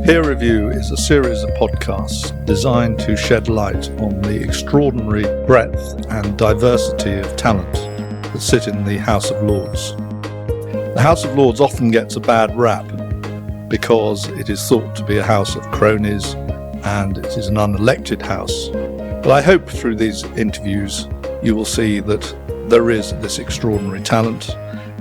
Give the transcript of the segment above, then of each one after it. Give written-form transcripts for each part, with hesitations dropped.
Peer Review is a series of podcasts designed to shed light on the extraordinary breadth and diversity of talent that sit in the House of Lords. The House of Lords often gets a bad rap because it is thought to be a house of cronies and it is an unelected house. But I hope through these interviews you will see that there is this extraordinary talent,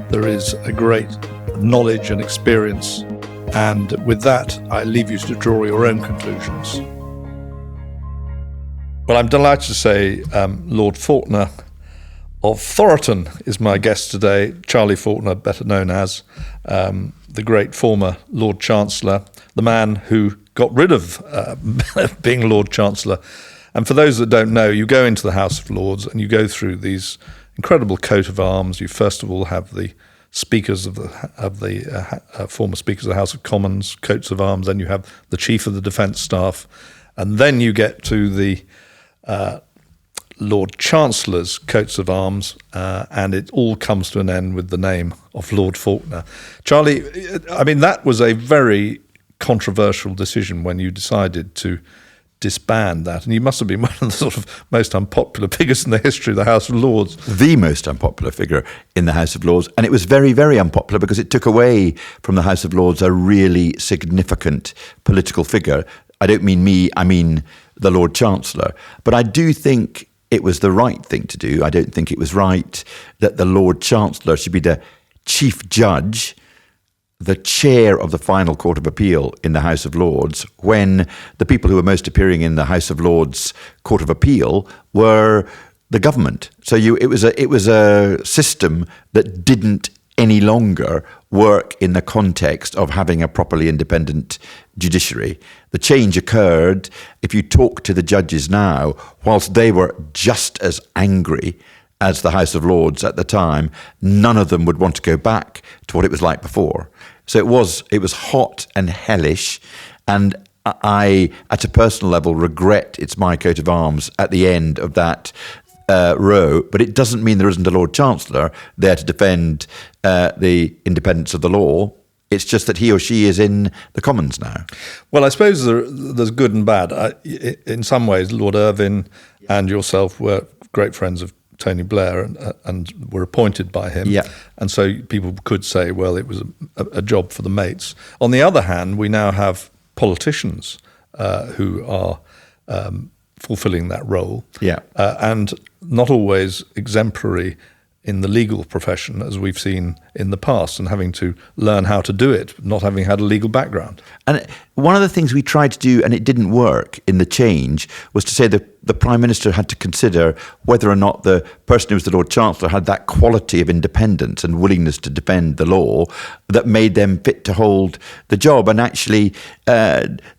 there is a great knowledge and experience, and with that I leave you to draw your own conclusions. Well, I'm delighted to say Lord Falconer of Thoroton is my guest today. Charlie Falconer, better known as the great former Lord Chancellor, the man who got rid of being Lord Chancellor. And for those that don't know, you go into the House of Lords and you go through these incredible coat of arms. You first of all have the speakers of the former speakers of the House of Commons, coats of arms. Then you have the Chief of the Defence Staff, and then you get to the Lord Chancellor's coats of arms, and it all comes to an end with the name of Lord Falconer. Charlie, I mean, that was a very controversial decision when you decided to disband that, and you must have been one of the sort of most unpopular figures in the history of the House of Lords. The most unpopular figure in the House of Lords, and it was very, very unpopular because it took away from the House of Lords a really significant political figure. I don't mean me, I mean the Lord Chancellor. But I do think it was the right thing to do. I don't think it was right that the Lord Chancellor should be the chief judge, the chair of the final Court of Appeal in the House of Lords, when the people who were most appearing in the House of Lords Court of Appeal were the government. So it was a system that didn't any longer work in the context of having a properly independent judiciary. The change occurred. If you talk to the judges now, whilst they were just as angry as the House of Lords at the time, none of them would want to go back to what it was like before. So it was hot and hellish, and I, at a personal level, regret it's my coat of arms at the end of that row, but it doesn't mean there isn't a Lord Chancellor there to defend the independence of the law. It's just that he or she is in the Commons now. Well, I suppose there's good and bad. In some ways, Lord Irvine and yourself were great friends of Tony Blair and were appointed by him. Yeah. And so people could say, well, it was a job for the mates. On the other hand, we now have politicians who are fulfilling that role. Yeah. And not always exemplary in the legal profession, as we've seen in the past, and having to learn how to do it, not having had a legal background. And one of the things we tried to do, and it didn't work in the change, was to say that the Prime Minister had to consider whether or not the person who was the Lord Chancellor had that quality of independence and willingness to defend the law that made them fit to hold the job. And actually,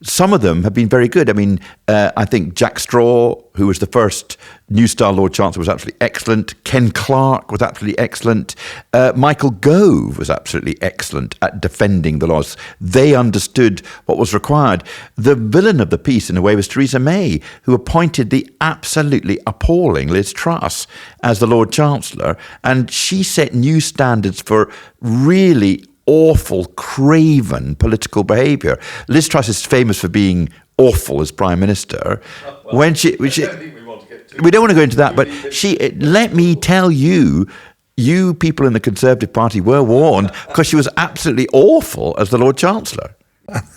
some of them have been very good. I mean, I think Jack Straw, who was the first New Style Lord Chancellor, was absolutely excellent. Ken Clarke was absolutely excellent. Michael Gove was absolutely excellent at defending the laws. They understood what was required. The villain of the piece, in a way, was Theresa May, who appointed the absolutely appalling Liz Truss as the Lord Chancellor, and she set new standards for really awful, craven political behaviour. Liz Truss is famous for being awful as Prime Minister. Well, we don't want to go into that, but let me tell you, you people in the Conservative Party were warned, because she was absolutely awful as the Lord Chancellor.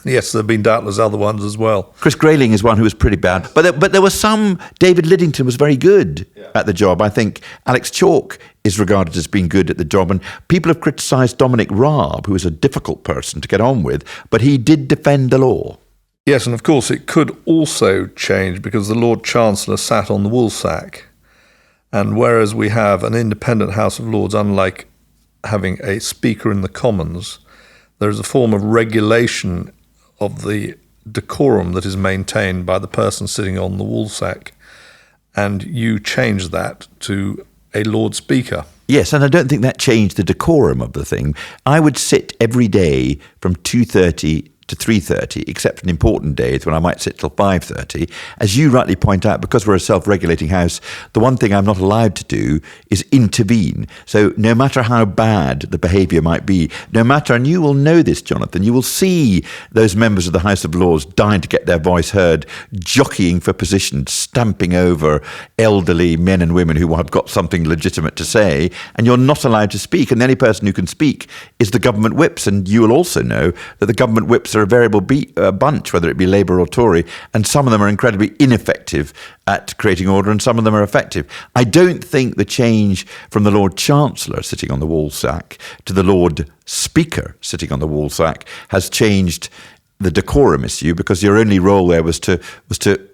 Yes, there have been doubtless other ones as well. Chris Grayling is one who was pretty bad. But there were some. David Liddington was very good at the job. I think Alex Chalk is regarded as being good at the job. And people have criticised Dominic Raab, who is a difficult person to get on with, but he did defend the law. Yes, and of course it could also change because the Lord Chancellor sat on the woolsack. And whereas we have an independent House of Lords, unlike having a Speaker in the Commons, there is a form of regulation of the decorum that is maintained by the person sitting on the woolsack, and you change that to a Lord Speaker. Yes, and I don't think that changed the decorum of the thing. I would sit every day from 2:30 to 3:30, except on important days when I might sit till 5:30. As you rightly point out, because we're a self-regulating house, the one thing I'm not allowed to do is intervene. So no matter how bad the behaviour might be, no matter, and you will know this, Jonathan, you will see those members of the House of Lords dying to get their voice heard, jockeying for position, stamping over elderly men and women who have got something legitimate to say, and you're not allowed to speak. And the only person who can speak is the government whips. And you will also know that the government whips are a variable bunch, whether it be Labour or Tory, and some of them are incredibly ineffective at creating order and some of them are effective. I don't think the change from the Lord Chancellor sitting on the woolsack to the Lord Speaker sitting on the woolsack has changed the decorum issue, because your only role there was to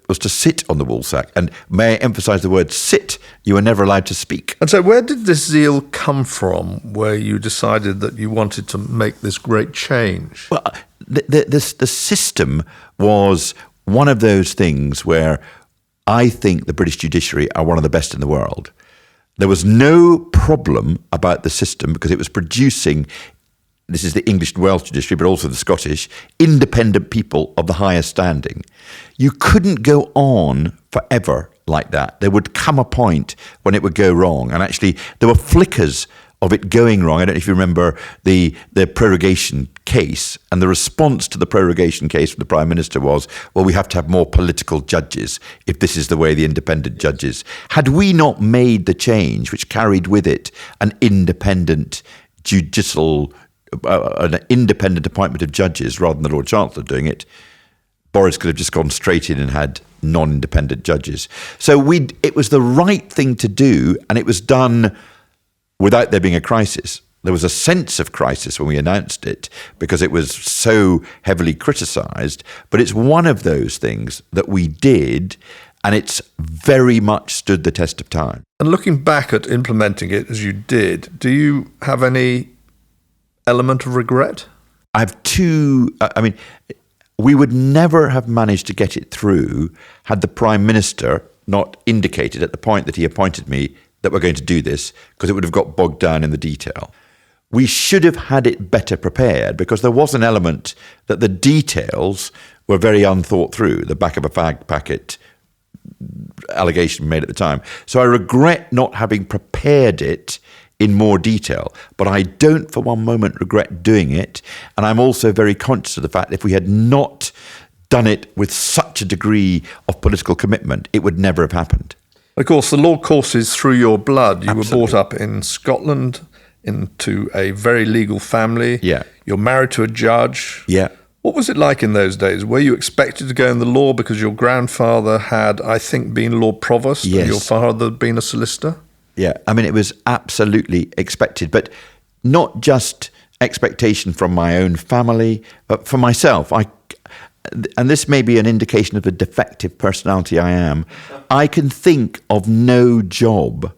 sit on the woolsack. And may I emphasise the word sit? You were never allowed to speak. And so where did this zeal come from, where you decided that you wanted to make this great change? Well, the system was one of those things where I think the British judiciary are one of the best in the world. There was no problem about the system because it was producing, this is the English and Welsh judiciary, but also the Scottish, independent people of the highest standing. You couldn't go on forever like that. There would come a point when it would go wrong. And actually, there were flickers of it going wrong. I don't know if you remember the prorogation case, and the response to the prorogation case from the Prime Minister was, well, we have to have more political judges if this is the way the independent judges. Had we not made the change which carried with it an independent judicial, an independent appointment of judges rather than the Lord Chancellor doing it, Boris could have just gone straight in and had non-independent judges. So it was the right thing to do, and it was done without there being a crisis. There was a sense of crisis when we announced it because it was so heavily criticised, but it's one of those things that we did, and it's very much stood the test of time. And looking back at implementing it as you did, do you have any element of regret? I have two. We would never have managed to get it through had the Prime Minister not indicated at the point that he appointed me that we're going to do this, because it would have got bogged down in the detail. We should have had it better prepared, because there was an element that the details were very unthought through, the back of a fag packet allegation made at the time. So I regret not having prepared it in more detail, but I don't for one moment regret doing it. And I'm also very conscious of the fact that if we had not done it with such a degree of political commitment, it would never have happened. Of course, the law courses through your blood. You Absolutely. were brought up in Scotland into a very legal family. Yeah. You're married to a judge. Yeah. What was it like in those days? Were you expected to go in the law because your grandfather had, I think, been Lord Provost, Yes. and your father had been a solicitor? Yeah, I mean, it was absolutely expected, but not just expectation from my own family, but for myself. And this may be an indication of the defective personality I am. I can think of no job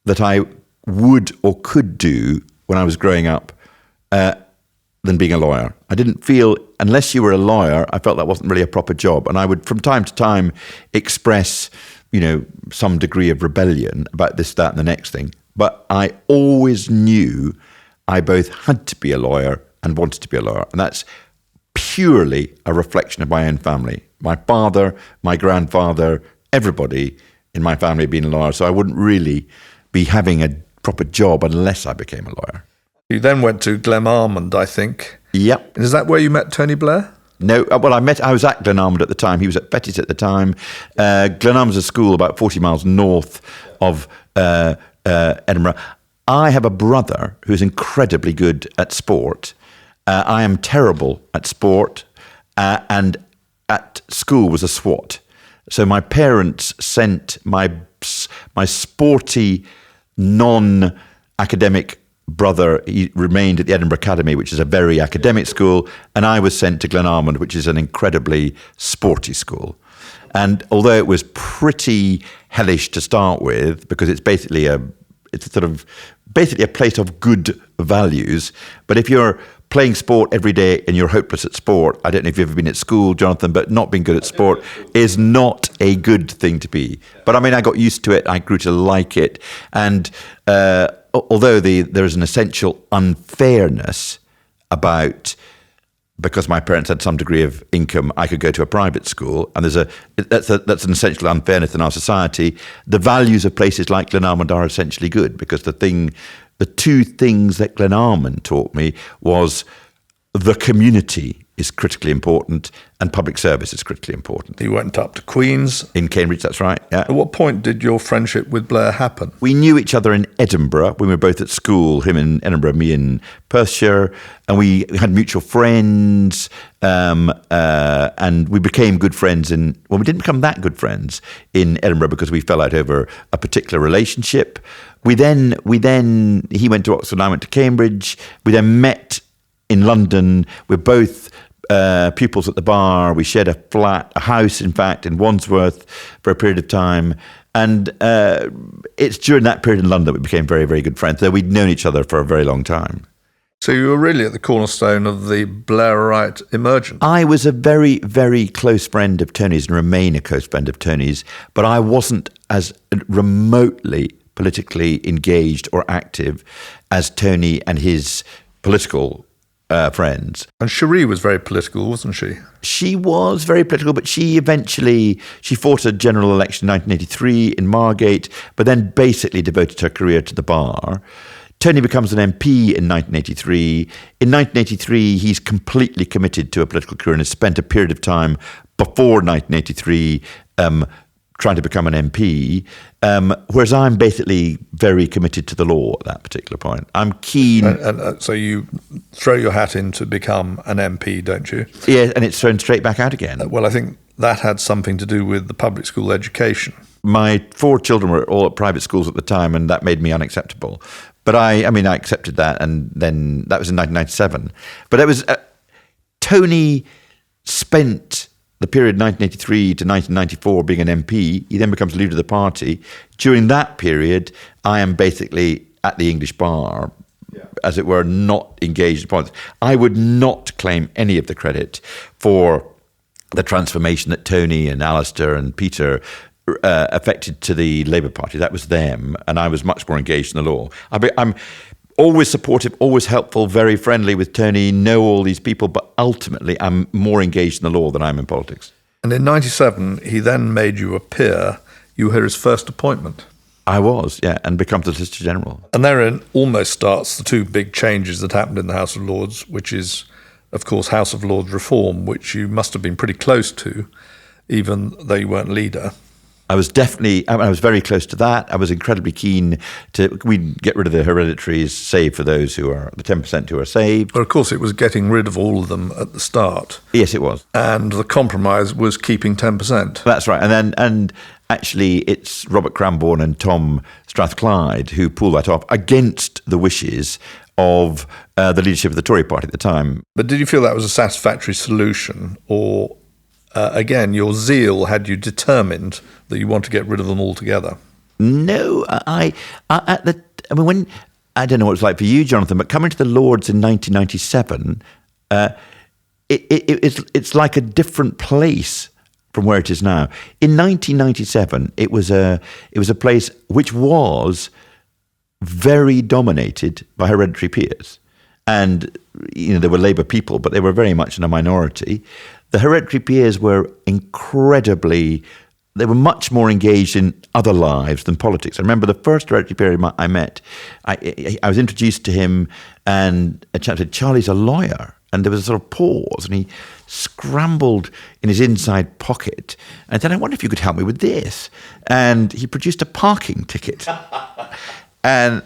that I would or could do when I was growing up than being a lawyer. I didn't feel, unless you were a lawyer, I felt that wasn't really a proper job. And I would, from time to time, express, some degree of rebellion about this, that, and the next thing. But I always knew I both had to be a lawyer and wanted to be a lawyer. And that's purely a reflection of my own family. My father, my grandfather, everybody in my family being a lawyer. So I wouldn't really be having a proper job unless I became a lawyer. You then went to Glenalmond, I think. Yep. Is that where you met Tony Blair? No, well, I was at Glenalmond at the time. He was at Betty's at the time. Glenalmond's a school about 40 miles north of Edinburgh. I have a brother who's incredibly good at sport. I am terrible at sport, and at school was a SWAT. So my parents sent my sporty, non-academic brother. He remained at the Edinburgh Academy, which is a very academic school, and I was sent to Glenalmond, which is an incredibly sporty school. And although it was pretty hellish to start with, because it's basically a place of good values, but if you're playing sport every day and you're hopeless at sport, I don't know if you've ever been at school, Jonathan, but not being good at sport is not a good thing to be. But I mean, I got used to it. I grew to like it. And although there is an essential unfairness about because my parents had some degree of income, I could go to a private school. And that's an essential unfairness in our society. The values of places like Glenalmond are essentially good, because the two things that Glenalmond taught me was the community is critically important and public service is critically important. You went up to Queen's. In Cambridge, that's right, yeah. At what point did your friendship with Blair happen? We knew each other in Edinburgh. We were both at school, him in Edinburgh, me in Perthshire, and we had mutual friends, and we became good friends we didn't become that good friends in Edinburgh because we fell out over a particular relationship. He went to Oxford and I went to Cambridge. We then met in London. We're both pupils at the bar. We shared a house, in fact, in Wandsworth for a period of time. And it's during that period in London that we became very, very good friends, though we'd known each other for a very long time. So you were really at the cornerstone of the Blairite emergence. I was a very, very close friend of Tony's and remain a close friend of Tony's, but I wasn't as remotely politically engaged or active as Tony and his political friends. And Cherie was very political, wasn't she? She was very political, but she fought a general election in 1983 in Margate, but then basically devoted her career to the bar. Tony becomes an MP in 1983. In 1983, he's completely committed to a political career and has spent a period of time before 1983 trying to become an MP, whereas I'm basically very committed to the law at that particular point. I'm keen. And so you throw your hat in to become an MP, don't you? Yeah, and it's thrown straight back out again. Well, I think that had something to do with the public school education. My 4 children were all at private schools at the time, and that made me unacceptable. But I accepted that, and then that was in 1997. But it was Tony spent the period 1983 to 1994 being an MP. He then becomes leader of the party. During that period, I am basically at the English bar, as it were, not engaged in politics. I would not claim any of the credit for the transformation that Tony and Alistair and Peter affected to the Labour Party. That was them, and I was much more engaged in the law. I'm always supportive, always helpful, very friendly with Tony, know all these people, but ultimately I'm more engaged in the law than I am in politics. And in 97, he then made you a peer. You were his first appointment. I was, yeah, and becomes the Solicitor General. And therein almost starts the 2 big changes that happened in the House of Lords, which is, of course, House of Lords reform, which you must have been pretty close to, even though you weren't leader. I was very close to that. I was incredibly keen we'd get rid of the hereditaries, save for those the 10% who are saved. But of course, it was getting rid of all of them at the start. Yes, it was. And the compromise was keeping 10%. That's right. And actually, it's Robert Cranborne and Tom Strathclyde who pulled that off against the wishes of the leadership of the Tory party at the time. But did you feel that was a satisfactory solution, or again, your zeal had you determined that you want to get rid of them altogether? No, I don't know what it's like for you, Jonathan, but coming to the Lords in 1997, it's like a different place from where it is now. In 1997, it was a place which was very dominated by hereditary peers. And, there were Labour people, but they were very much in a minority. The hereditary peers were they were much more engaged in other lives than politics. I remember the first hereditary peer I met, I was introduced to him, and a chap said, "Charlie's a lawyer." And there was a sort of pause, and he scrambled in his inside pocket and said, "I wonder if you could help me with this." And he produced a parking ticket. And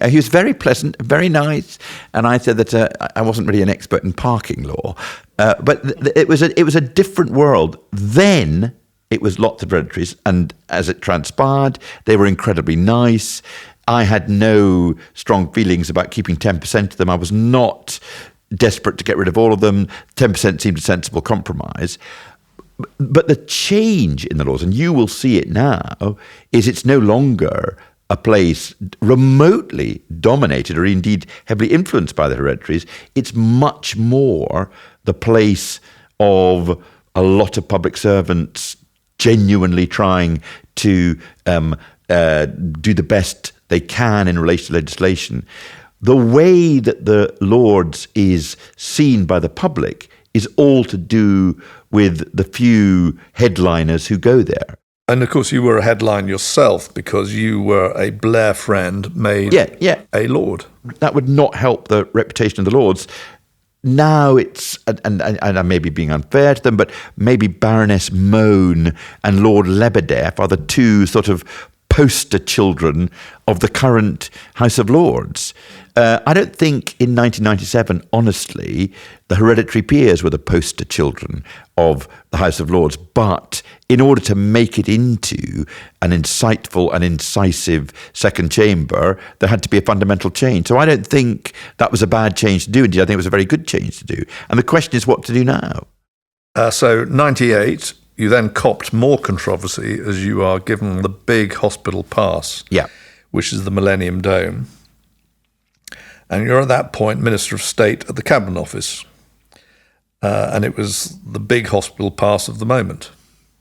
he was very pleasant, very nice. And I said that I wasn't really an expert in parking law, but it was a different world. Then it was lots of hereditaries, and as it transpired, they were incredibly nice. I had no strong feelings about keeping 10% of them. I was not desperate to get rid of all of them. 10% seemed a sensible compromise. But the change in the laws, and you will see it now, is it's no longer a place remotely dominated or indeed heavily influenced by the hereditaries. It's much more the place of a lot of public servants genuinely trying to do the best they can in relation to legislation. The way that the Lords is seen by the public is all to do with the few headliners who go there. And of course, you were a headline yourself because you were a Blair friend made a Lord. That would not help the reputation of the Lords. Now it's, and I may be being unfair to them, but maybe Baroness Mone and Lord Lebedeff are the two sort of poster children of the current House of Lords. I don't think in 1997, honestly, the hereditary peers were the poster children of the House of Lords. But in order to make it into an insightful and incisive second chamber, there had to be a fundamental change. So I don't think that was a bad change to do. Indeed, I think it was a very good change to do. And the question is what to do now. So 98, you then copped more controversy as you are given the big hospital pass, which is the Millennium Dome. And you're at that point Minister of State at the Cabinet Office. And it was the big hospital pass of the moment.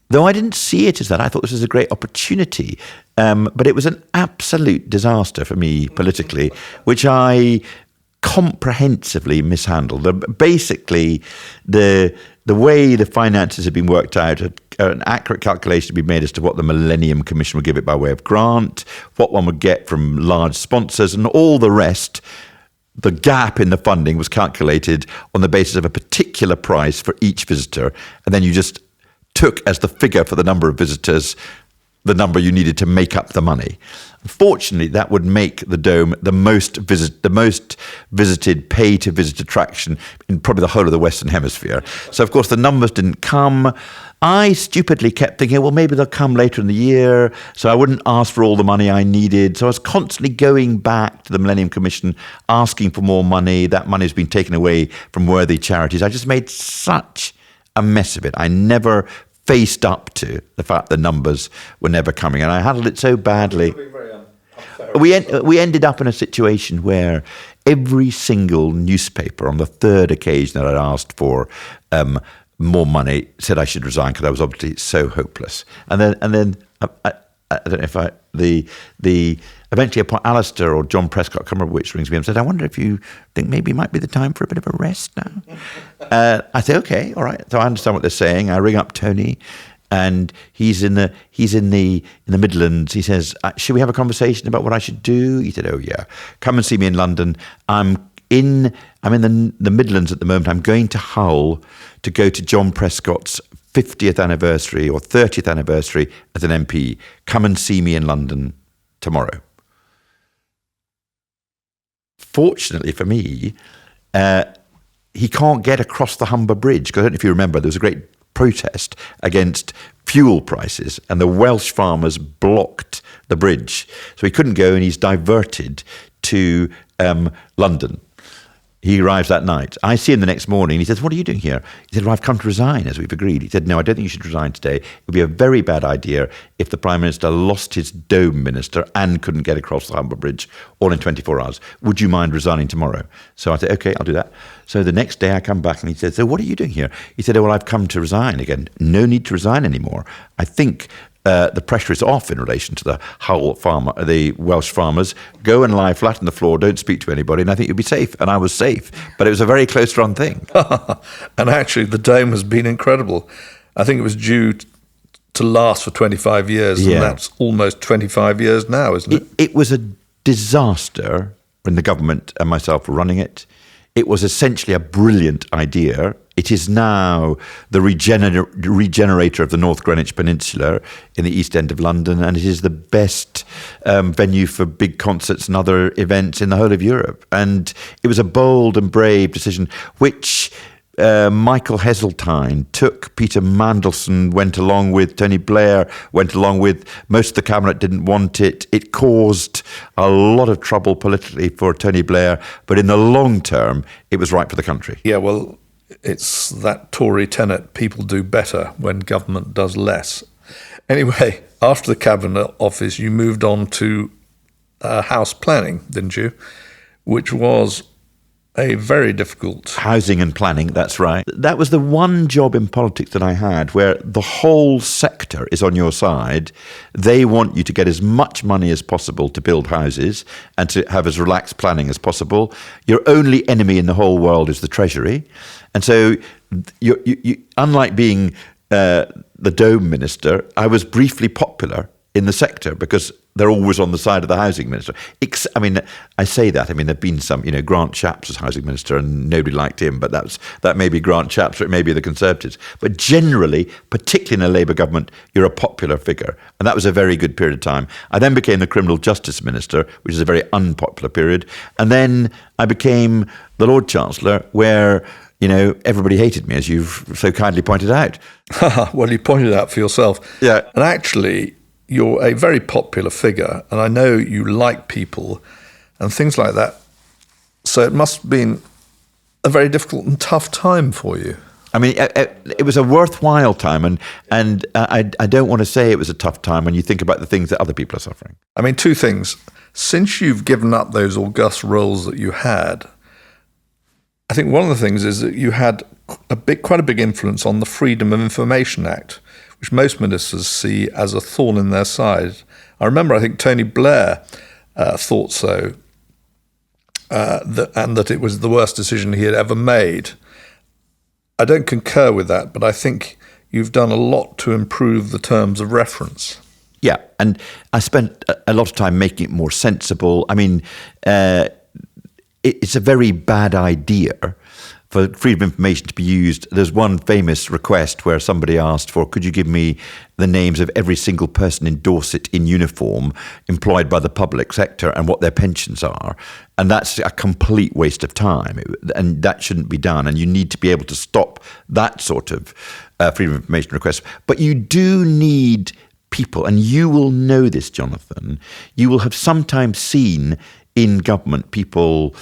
Though I didn't see it as that, I thought this was a great opportunity. But it was an absolute disaster for me politically, which I comprehensively mishandled. Basically, the way the finances had been worked out, an accurate calculation had been made as to what the Millennium Commission would give it by way of grant, what one would get from large sponsors, and all the rest. The gap in the funding was calculated on the basis of a particular price for each visitor, and then you just took as the figure for the number of visitors the number you needed to make up the money. Unfortunately, that would make the Dome the most visited pay-to-visit attraction in probably the whole of the Western Hemisphere. So, of course, the numbers didn't come. I stupidly kept thinking, well, maybe they'll come later in the year, so I wouldn't ask for all the money I needed. So I was constantly going back to the Millennium Commission, asking for more money. That money has been taken away from worthy charities. I just made such a mess of it. I never faced up to the fact the numbers were never coming, and I handled it so badly. We ended up in a situation where every single newspaper on the third occasion that I'd asked for more money said I should resign because I was obviously so hopeless. And then I don't know if eventually Alistair or John Prescott, I can't remember which, rings me and said, I wonder if you think maybe it might be the time for a bit of a rest now. I say, okay, all right. So I understand what they're saying. I ring up Tony, and he's in the Midlands. He says, should we have a conversation about what I should do? He said, oh yeah, come and see me in London. I'm in the Midlands at the moment. I'm going to Hull to go to John Prescott's 50th anniversary or 30th anniversary as an MP. Come and see me in London tomorrow. Fortunately for me, he can't get across the Humber Bridge. Because I don't know if you remember, there was a great protest against fuel prices, and the Welsh farmers blocked the bridge. So he couldn't go, and he's diverted to London. He arrives that night. I see him the next morning. He says, what are you doing here? He said, well, I've come to resign, as we've agreed. He said, no, I don't think you should resign today. It would be a very bad idea if the Prime Minister lost his Dome Minister and couldn't get across the Humber Bridge all in 24 hours. Would you mind resigning tomorrow? So I said, okay, I'll do that. So the next day I come back and he said, so what are you doing here? He said, oh, well, I've come to resign again. No need to resign anymore. I think the pressure is off in relation to the Welsh farmers. Go and lie flat on the floor, don't speak to anybody, and I think you'll be safe. And I was safe. But it was a very close run thing. And actually, the Dome has been incredible. I think it was due to last for 25 years, and that's almost 25 years now, isn't it? It was a disaster when the government and myself were running it. It was essentially a brilliant idea. It is now the regenerator of the North Greenwich Peninsula in the East End of London, and it is the best venue for big concerts and other events in the whole of Europe. And it was a bold and brave decision, which Michael Heseltine took. Peter Mandelson went along with. Tony Blair went along with. Most of the cabinet didn't want it. It caused a lot of trouble politically for Tony Blair, but in the long term, it was right for the country. Yeah, well, it's that Tory tenet, people do better when government does less. Anyway, after the Cabinet Office, you moved on to house planning, didn't you? Which was a very difficult... Housing and planning, that's right. That was the one job in politics that I had where the whole sector is on your side. They want you to get as much money as possible to build houses and to have as relaxed planning as possible. Your only enemy in the whole world is the Treasury. And so unlike being the Dome Minister, I was briefly popular in the sector because they're always on the side of the Housing Minister. I mean, I say that. I mean, there've been some, Grant Shapps was Housing Minister and nobody liked him, but that may be Grant Shapps or it may be the Conservatives. But generally, particularly in a Labour government, you're a popular figure. And that was a very good period of time. I then became the Criminal Justice Minister, which is a very unpopular period. And then I became the Lord Chancellor, where everybody hated me, as you've so kindly pointed out. Well, you pointed out for yourself. Yeah. And actually, you're a very popular figure, and I know you like people and things like that. So it must have been a very difficult and tough time for you. I mean, it was a worthwhile time, and I don't want to say it was a tough time when you think about the things that other people are suffering. I mean, two things. Since you've given up those august roles that you had, I think one of the things is that you had quite a big influence on the Freedom of Information Act, which most ministers see as a thorn in their side. I remember, I think Tony Blair thought so, and that it was the worst decision he had ever made. I don't concur with that, but I think you've done a lot to improve the terms of reference. Yeah, and I spent a lot of time making it more sensible. I mean, it's a very bad idea for freedom of information to be used. There's one famous request where somebody asked for, could you give me the names of every single person in Dorset in uniform employed by the public sector and what their pensions are? And that's a complete waste of time, and that shouldn't be done. And you need to be able to stop that sort of freedom of information request. But you do need people, and you will know this, Jonathan. You will have sometimes seen in government people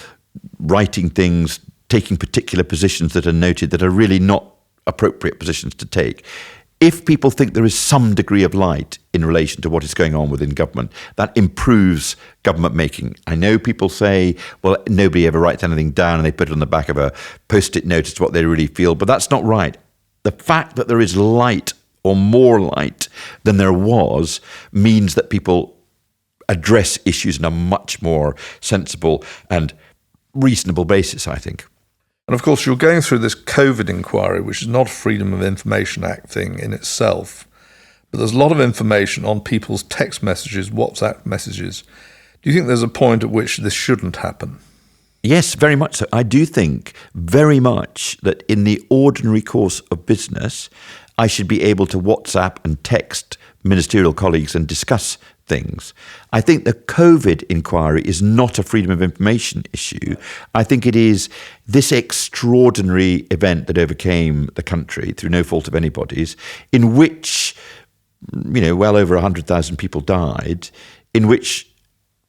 writing things, taking particular positions that are noted that are really not appropriate positions to take. If people think there is some degree of light in relation to what is going on within government, that improves government making. I know people say, well, nobody ever writes anything down and they put it on the back of a post-it note as to what they really feel, but that's not right. The fact that there is light or more light than there was means that people address issues in a much more sensible and reasonable basis, I think. And of course, you're going through this COVID inquiry, which is not a Freedom of Information Act thing in itself, but there's a lot of information on people's text messages, WhatsApp messages. Do you think there's a point at which this shouldn't happen? Yes, very much so. I do think very much that in the ordinary course of business, I should be able to WhatsApp and text ministerial colleagues and discuss things. I think the COVID inquiry is not a freedom of information issue. I think it is this extraordinary event that overcame the country through no fault of anybody's, in which, well over 100,000 people died, in which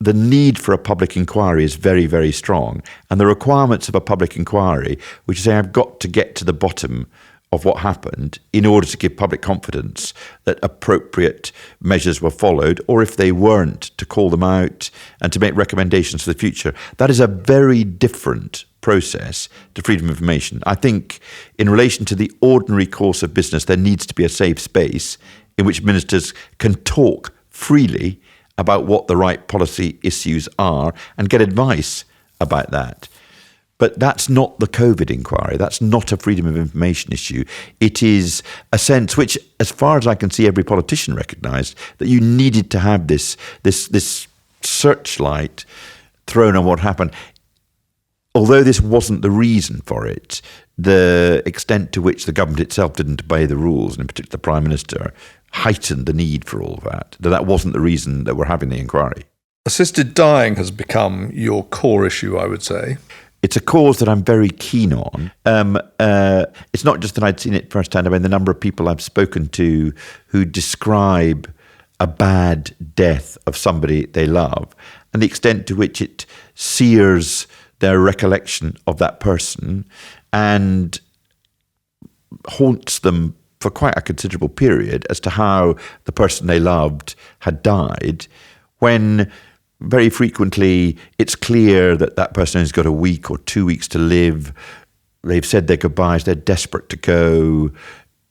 the need for a public inquiry is very, very strong. And the requirements of a public inquiry, which say I've got to get to the bottom of what happened in order to give public confidence that appropriate measures were followed, or if they weren't, to call them out and to make recommendations for the future. That is a very different process to freedom of information. I think in relation to the ordinary course of business, there needs to be a safe space in which ministers can talk freely about what the right policy issues are and get advice about that. But that's not the COVID inquiry. That's not a freedom of information issue. It is a sense which, as far as I can see, every politician recognised that you needed to have this searchlight thrown on what happened. Although this wasn't the reason for it, the extent to which the government itself didn't obey the rules, and in particular the Prime Minister, heightened the need for all of that. That wasn't the reason that we're having the inquiry. Assisted dying has become your core issue, I would say. It's a cause that I'm very keen on. It's not just that I'd seen it firsthand. I mean, the number of people I've spoken to who describe a bad death of somebody they love and the extent to which it sears their recollection of that person and haunts them for quite a considerable period as to how the person they loved had died, when very frequently it's clear that that person has got a week or 2 weeks to live. They've said their goodbyes. They're desperate to go.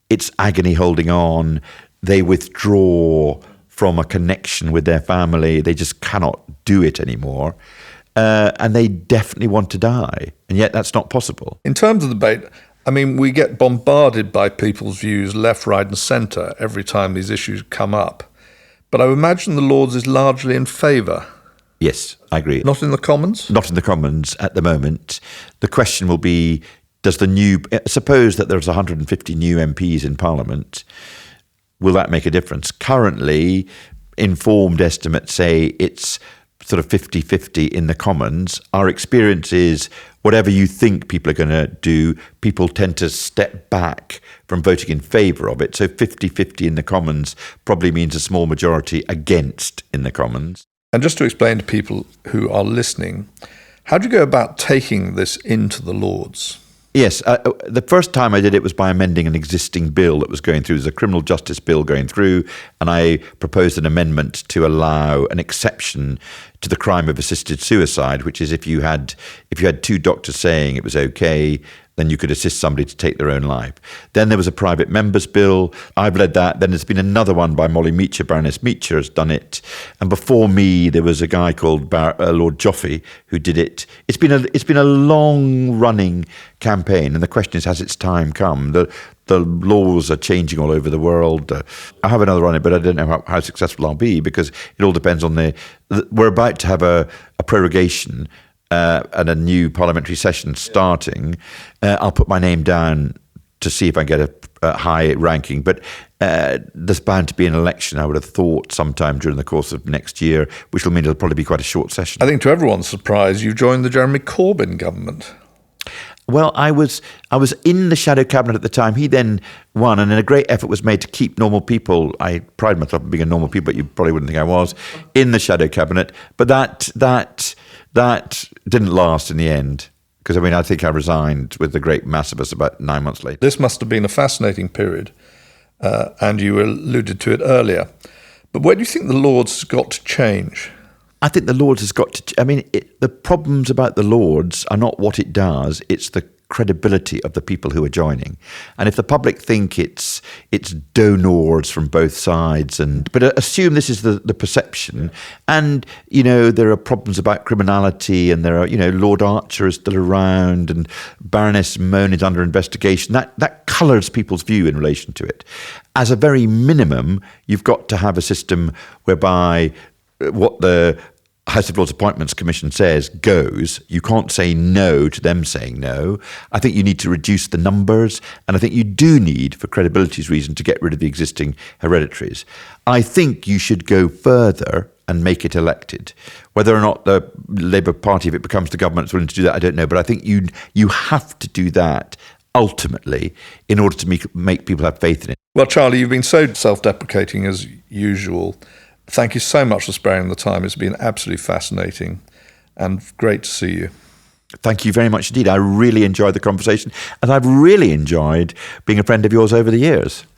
It's agony holding on. They withdraw from a connection with their family. They just cannot do it anymore. And they definitely want to die. And yet that's not possible. In terms of the debate, I mean, we get bombarded by people's views left, right and centre every time these issues come up. But I would imagine the Lords is largely in favour. Yes, I agree. Not in the Commons? Not in the Commons at the moment. The question will be, suppose that there's 150 new MPs in Parliament, will that make a difference? Currently, informed estimates say it's sort of 50-50 in the Commons. Our experience is whatever you think people are going to do, people tend to step back from voting in favour of it. So 50-50 in the Commons probably means a small majority against in the Commons. And just to explain to people who are listening, how do you go about taking this into the Lords? Yes, the first time I did it was by amending an existing bill that was going through. There's a criminal justice bill going through, and I proposed an amendment to allow an exception to the crime of assisted suicide, which is if you had two doctors saying it was okay, then you could assist somebody to take their own life. Then there was a private members bill. I've led that. Then there's been another one by Molly Meacher. Baroness Meacher has done it. And before me, there was a guy called Lord Chancellor who did it. It's been a long-running campaign, and the question is, has its time come? The laws are changing all over the world. I have another on it, but I don't know how successful I'll be, because it all depends on we're about to have a prorogation and a new parliamentary session starting. I'll put my name down to see if I get a high ranking. But there's bound to be an election, I would have thought, sometime during the course of next year, which will mean it'll probably be quite a short session. I think to everyone's surprise, you joined the Jeremy Corbyn government. Well, I was in the shadow cabinet at the time. He then won, and a great effort was made to keep normal people. I pride myself on being a normal people, but you probably wouldn't think I was, in the shadow cabinet. But that didn't last in the end, because I think I resigned with the great mass of us about 9 months later. This must have been a fascinating period, and you alluded to it earlier. But where do you think the Lords got to change? I think the Lords has got to... the problems about the Lords are not what it does, it's the credibility of the people who are joining. And if the public think it's donors from both sides, but assume this is the perception, and, there are problems about criminality, and there are, Lord Archer is still around, and Baroness Mone is under investigation, that colours people's view in relation to it. As a very minimum, you've got to have a system whereby what the House of Lords Appointments Commission says goes. You can't say no to them saying no. I think you need to reduce the numbers, and I think you do need, for credibility's reason, to get rid of the existing hereditaries. I think you should go further and make it elected. Whether or not the Labour Party, if it becomes the government, is willing to do that, I don't know. But I think you have to do that ultimately in order to make people have faith in it. Well, Charlie, you've been so self-deprecating as usual. Thank you so much for sparing the time. It's been absolutely fascinating and great to see you. Thank you very much indeed. I really enjoyed the conversation, and I've really enjoyed being a friend of yours over the years.